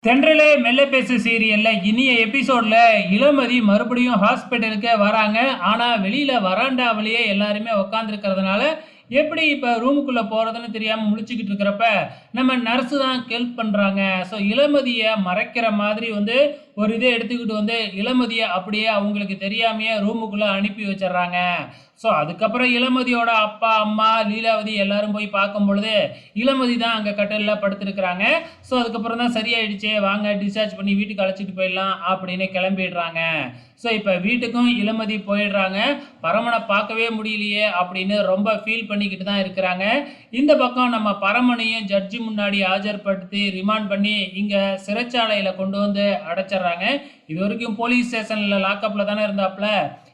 தென்றலே மெல்ல பேசு சீரியல்ல இனிய எபிசோட்ல இளமதி மறுபடியும் ஹாஸ்பிட்டலுக்கு வராங்க. ஆனா வெளியில வராண்டாவிலேயே எல்லாருமே உட்காந்துருக்கிறதுனால எப்படி இப்போ ரூமுக்குள்ள போறதுன்னு தெரியாம முழிச்சுக்கிட்டு இருக்கிறப்ப நம்ம நர்ஸு தான் ஹெல்ப் பண்றாங்க. ஸோ இளமதியை மறைக்கிற மாதிரி ஒரு இதை எடுத்துக்கிட்டு இளமதியை அப்படியே அவங்களுக்கு தெரியாமையே ரூமுக்குள்ள அனுப்பி வச்சிடுறாங்க. ஸோ அதுக்கப்புறம் இளமதியோட அப்பா அம்மா லீலாவதி எல்லாரும் போய் பார்க்கும் பொழுது இளமதி தான் அங்கே கட்டிலில் படுத்துருக்குறாங்க. ஸோ அதுக்கப்புறம் தான் சரியாயிடுச்சு, வாங்க டிஸ்சார்ஜ் பண்ணி வீட்டுக்கு அழைச்சிட்டு போயிடலாம் அப்படின்னு கிளம்பிடுறாங்க. ஸோ இப்போ வீட்டுக்கும் இளமதி போயிடுறாங்க. பரமனை பார்க்கவே முடியலையே அப்படின்னு ரொம்ப ஃபீல் பண்ணிக்கிட்டு தான் இருக்கிறாங்க. இந்த பக்கம் நம்ம பரமனையும் ஜட்ஜி முன்னாடி ஆஜர்படுத்தி ரிமாண்ட் பண்ணி இங்கே சிறைச்சாலையில் கொண்டு வந்து அடைச்சிட்றாங்க. இது வரைக்கும் போலீஸ் ஸ்டேஷனில் லாக்கப்பில் தானே இருந்தாப்புல,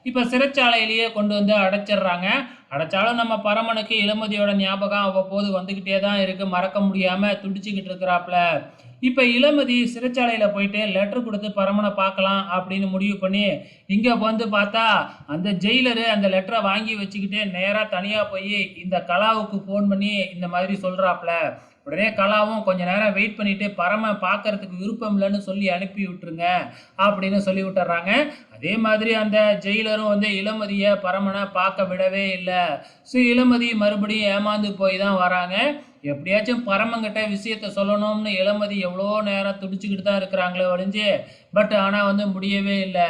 இப்போ சிறைச்சாலையிலேயே கொண்டு வந்து அடைச்சிட்றாங்க. அடைச்சாலும் நம்ம பரமனுக்கு இளமதியோட ஞாபகம் அவ்வப்போது வந்துக்கிட்டே தான் இருக்குது, மறக்க முடியாமல் துடிச்சிக்கிட்டு இருக்கிறாப்புல. இப்போ இளமதி சிறைச்சாலையில் போயிட்டு லெட்டர் கொடுத்து பரமனை பார்க்கலாம் அப்படின்னு முடிவு பண்ணி இங்கே பார்த்தா அந்த ஜெயிலரு அந்த லெட்டரை வாங்கி வச்சுக்கிட்டு நேராக தனியாக போய் இந்த கலாவுக்கு ஃபோன் பண்ணி இந்த மாதிரி சொல்கிறாப்புல. உடனே கலாவும் கொஞ்ச நேரம் வெயிட் பண்ணிட்டு பரம பார்க்கறதுக்கு விருப்பம் இல்லைன்னு சொல்லி அனுப்பி விட்டுருங்க அப்படின்னு சொல்லி விட்டுறாங்க. அதே மாதிரி அந்த ஜெயிலரும் இளமதியை பரமனை பார்க்க விடவே இல்லை. ஸோ இளமதி மறுபடியும் ஏமாந்து போய் தான் வராங்க. எப்படியாச்சும் பரமங்கிட்ட விஷயத்த சொல்லணும்னு இளமதி எவ்வளோ நேரம் துடிச்சுக்கிட்டு தான் இருக்கிறாங்களே ஒழிஞ்சு, பட் ஆனால் முடியவே இல்லை.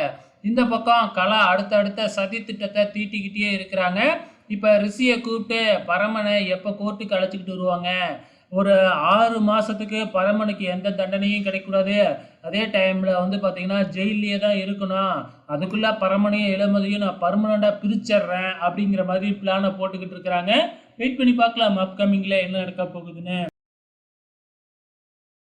இந்த பக்கம் கலா அடுத்தடுத்த சதி திட்டத்தை தீட்டிக்கிட்டே இருக்கிறாங்க. இப்போ ரிஷியை கூப்பிட்டு பரமனை எப்போ கோர்ட்டுக்கு அழைச்சிக்கிட்டு வருவாங்க, ஒரு 6 மாதத்துக்கு பரமனுக்கு எந்த தண்டனையும் கிடைக்கூடாது, அதே டைமில் பார்த்தீங்கன்னா ஜெயிலே தான் இருக்கணும், அதுக்குள்ளே பரமனையும் இளமதியும் நான் பர்மனெண்ட்டாக பிரிச்சிட்றேன் அப்படிங்கிற மாதிரி பிளானை போட்டுக்கிட்டு இருக்கிறாங்க. வெயிட் பண்ணி பார்க்கலாம் அப்கமிங்கில் என்ன நடக்க போகுதுன்னு.